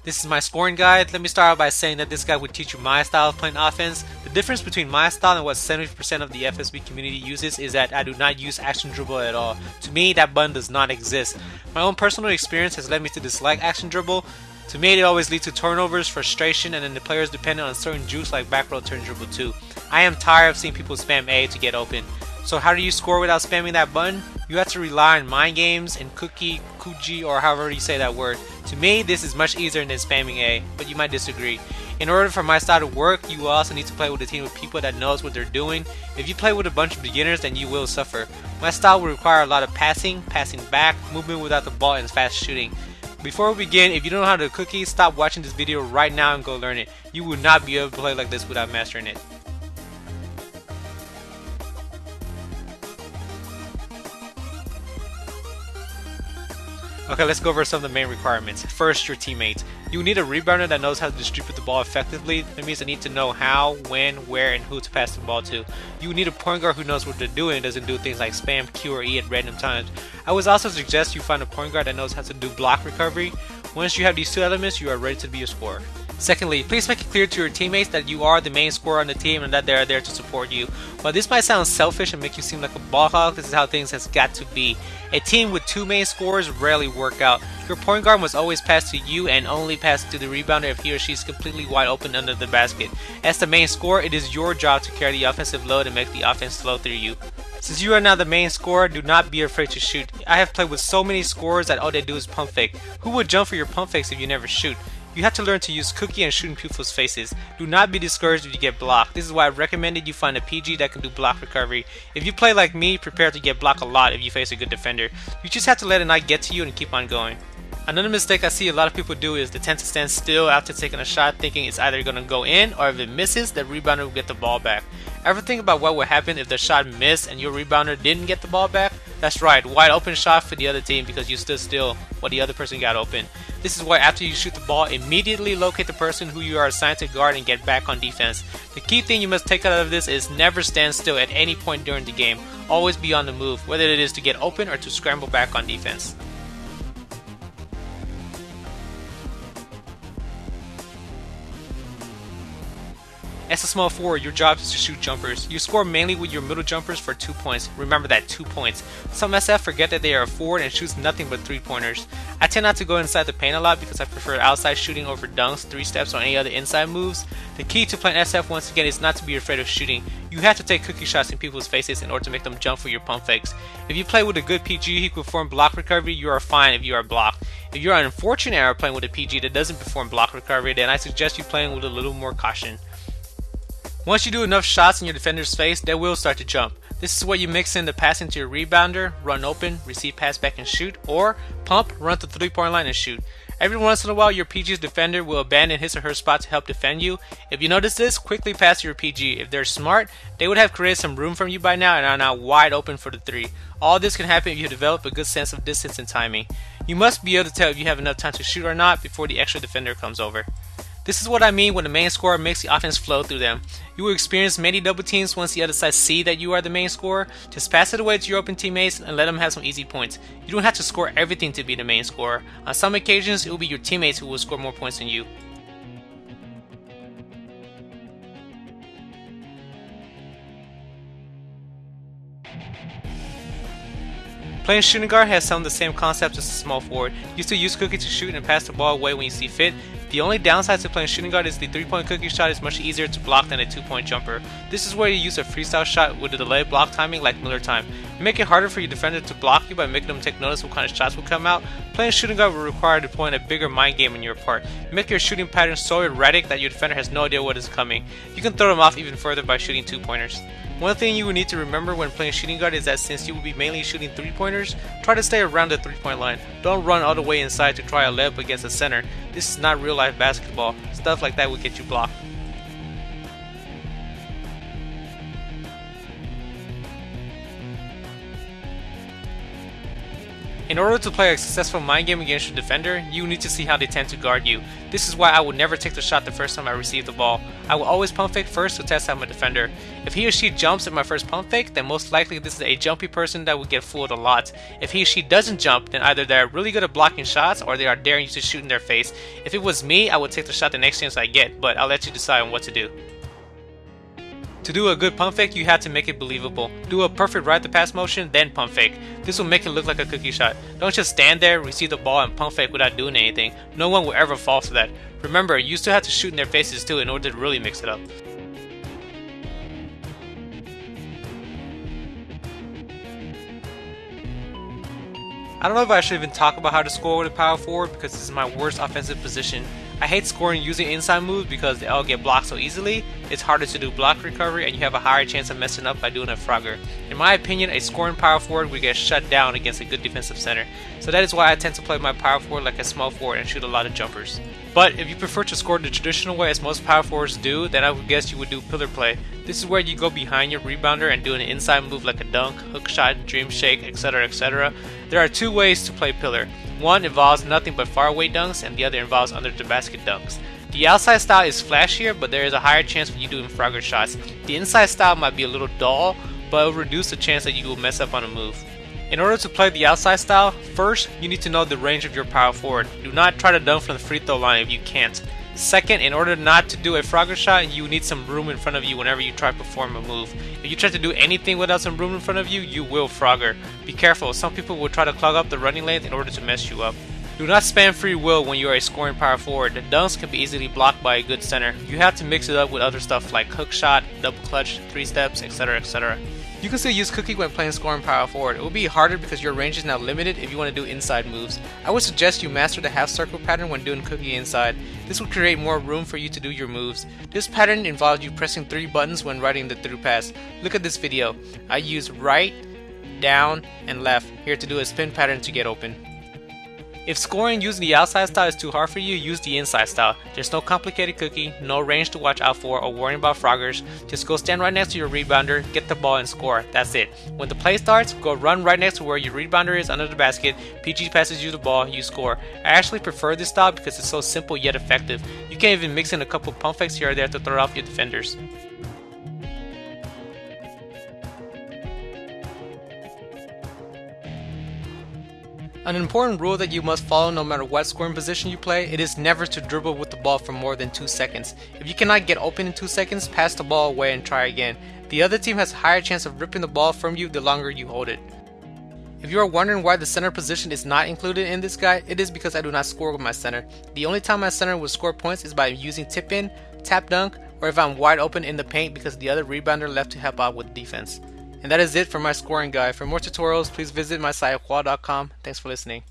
This is my scoring guide. Let me start out by saying that this guide would teach you my style of playing offense. The difference between my style and what 70% of the FSB community uses is that I do not use action dribble at all. To me, that button does not exist. My own personal experience has led me to dislike action dribble. To me, it always leads to turnovers, frustration, and then the players dependent on certain juice like back row turn dribble too. I am tired of seeing people spam A to get open. So how do you score without spamming that button? You have to rely on mind games and kuji, or however you say that word. To me, this is much easier than spamming A, but you might disagree. In order for my style to work, you will also need to play with a team of people that knows what they're doing. If you play with a bunch of beginners, then you will suffer. My style will require a lot of passing back, movement without the ball, and fast shooting. Before we begin, if you don't know how to cookie, stop watching this video right now and go learn it. You will not be able to play like this without mastering it. Okay, let's go over some of the main requirements. First, your teammates. You need a rebounder that knows how to distribute the ball effectively. That means they need to know how, when, where, and who to pass the ball to. You need a point guard who knows what they're doing and doesn't do things like spam Q or E at random times. I would also suggest you find a point guard that knows how to do block recovery. Once you have these two elements, you are ready to be a scorer. Secondly, please make it clear to your teammates that you are the main scorer on the team and that they are there to support you. While this might sound selfish and make you seem like a ball hog, this is how things has got to be. A team with two main scorers rarely work out. Your point guard must always pass to you and only pass to the rebounder if he or she is completely wide open under the basket. As the main scorer, it is your job to carry the offensive load and make the offense flow through you. Since you are now the main scorer, do not be afraid to shoot. I have played with so many scorers that all they do is pump fake. Who would jump for your pump fakes if you never shoot? You have to learn to use cookie and shoot in people's faces. Do not be discouraged if you get blocked. This is why I recommended you find a PG that can do block recovery. If you play like me, prepare to get blocked a lot if you face a good defender. You just have to let it not get to you and keep on going. Another mistake I see a lot of people do is they tend to stand still after taking a shot thinking it's either going to go in, or if it misses, the rebounder will get the ball back. Ever think about what would happen if the shot missed and your rebounder didn't get the ball back? That's right, wide open shot for the other team because you stood still while the other person got open. This is why after you shoot the ball, immediately locate the person who you are assigned to guard and get back on defense. The key thing you must take out of this is never stand still at any point during the game. Always be on the move, whether it is to get open or to scramble back on defense. As a small forward, your job is to shoot jumpers. You score mainly with your middle jumpers for 2 points. Remember that, 2 points. Some SF forget that they are a forward and shoots nothing but 3-pointers. I tend not to go inside the paint a lot because I prefer outside shooting over dunks, 3 steps, or any other inside moves. The key to playing SF once again is not to be afraid of shooting. You have to take cookie shots in people's faces in order to make them jump for your pump fakes. If you play with a good PG who can perform block recovery, you are fine if you are blocked. If you are unfortunate and are playing with a PG that doesn't perform block recovery, then I suggest you playing with a little more caution. Once you do enough shots in your defender's face, they will start to jump. This is where you mix in the passing to your rebounder, run open, receive pass back and shoot, or pump, run to the 3-point line and shoot. Every once in a while, your PG's defender will abandon his or her spot to help defend you. If you notice this, quickly pass to your PG. If they're smart, they would have created some room from you by now and are now wide open for the 3. All this can happen if you develop a good sense of distance and timing. You must be able to tell if you have enough time to shoot or not before the extra defender comes over. This is what I mean when the main scorer makes the offense flow through them. You will experience many double teams once the other side see that you are the main scorer. Just pass it away to your open teammates and let them have some easy points. You don't have to score everything to be the main scorer. On some occasions, it will be your teammates who will score more points than you. Playing shooting guard has some of the same concepts as a small forward. You still use cookie to shoot and pass the ball away when you see fit. The only downside to playing shooting guard is the 3-point cookie shot is much easier to block than a 2-point jumper. This is where you use a freestyle shot with a delayed block timing like Miller time. You make it harder for your defender to block you by making them take notice what kind of shots will come out. Playing shooting guard will require deploying a bigger mind game on your part. You make your shooting pattern so erratic that your defender has no idea what is coming. You can throw them off even further by shooting 2-pointers. One thing you will need to remember when playing shooting guard is that since you will be mainly shooting 3-pointers, try to stay around the 3-point line. Don't run all the way inside to try a layup against the center. This is not real life basketball. Stuff like that will get you blocked. In order to play a successful mind game against your defender, you need to see how they tend to guard you. This is why I would never take the shot the first time I receive the ball. I will always pump fake first to test out my defender. If he or she jumps at my first pump fake, then most likely this is a jumpy person that would get fooled a lot. If he or she doesn't jump, then either they're really good at blocking shots or they are daring you to shoot in their face. If it was me, I would take the shot the next chance I get, but I'll let you decide on what to do. To do a good pump fake, you have to make it believable. Do a perfect right to pass motion, then pump fake. This will make it look like a cookie shot. Don't just stand there, receive the ball, and pump fake without doing anything. No one will ever fall for that. Remember, you still have to shoot in their faces too in order to really mix it up. I don't know if I should even talk about how to score with a power forward because this is my worst offensive position. I hate scoring using inside moves because they all get blocked so easily. It's harder to do block recovery and you have a higher chance of messing up by doing a frogger. In my opinion, a scoring power forward will get shut down against a good defensive center. So that is why I tend to play my power forward like a small forward and shoot a lot of jumpers. But if you prefer to score the traditional way as most power forwards do, then I would guess you would do pillar play. This is where you go behind your rebounder and do an inside move like a dunk, hook shot, dream shake, etc, etc. There are two ways to play pillar. One involves nothing but far away dunks and the other involves under the basket dunks. The outside style is flashier, but there is a higher chance of you doing frogger shots. The inside style might be a little dull, but it will reduce the chance that you will mess up on a move. In order to play the outside style, first you need to know the range of your power forward. Do not try to dunk from the free throw line if you can't. Second, in order not to do a frogger shot, you need some room in front of you whenever you try to perform a move. If you try to do anything without some room in front of you, you will frogger. Be careful, some people will try to clog up the running lane in order to mess you up. Do not spam free will when you are a scoring power forward. The dunks can be easily blocked by a good center. You have to mix it up with other stuff like hook shot, double clutch, 3 steps, etc, etc. You can still use cookie when playing scoring power forward. It will be harder because your range is now limited if you want to do inside moves. I would suggest you master the half circle pattern when doing cookie inside. This will create more room for you to do your moves. This pattern involves you pressing 3 buttons when riding the through pass. Look at this video. I use right, down, and left here to do a spin pattern to get open. If scoring using the outside style is too hard for you, use the inside style. There's no complicated cookie, no range to watch out for or worrying about froggers. Just go stand right next to your rebounder, get the ball and score. That's it. When the play starts, go run right next to where your rebounder is under the basket. PG passes you the ball, you score. I actually prefer this style because it's so simple yet effective. You can even mix in a couple pump fakes here or there to throw off your defenders. An important rule that you must follow no matter what scoring position you play, it is never to dribble with the ball for more than 2 seconds. If you cannot get open in 2 seconds, pass the ball away and try again. The other team has a higher chance of ripping the ball from you the longer you hold it. If you are wondering why the center position is not included in this guide, it is because I do not score with my center. The only time my center will score points is by using tip in, tap dunk, or if I'm wide open in the paint because the other rebounder left to help out with defense. And that is it for my scoring guide. For more tutorials, please visit my site khoa.com. Thanks for listening.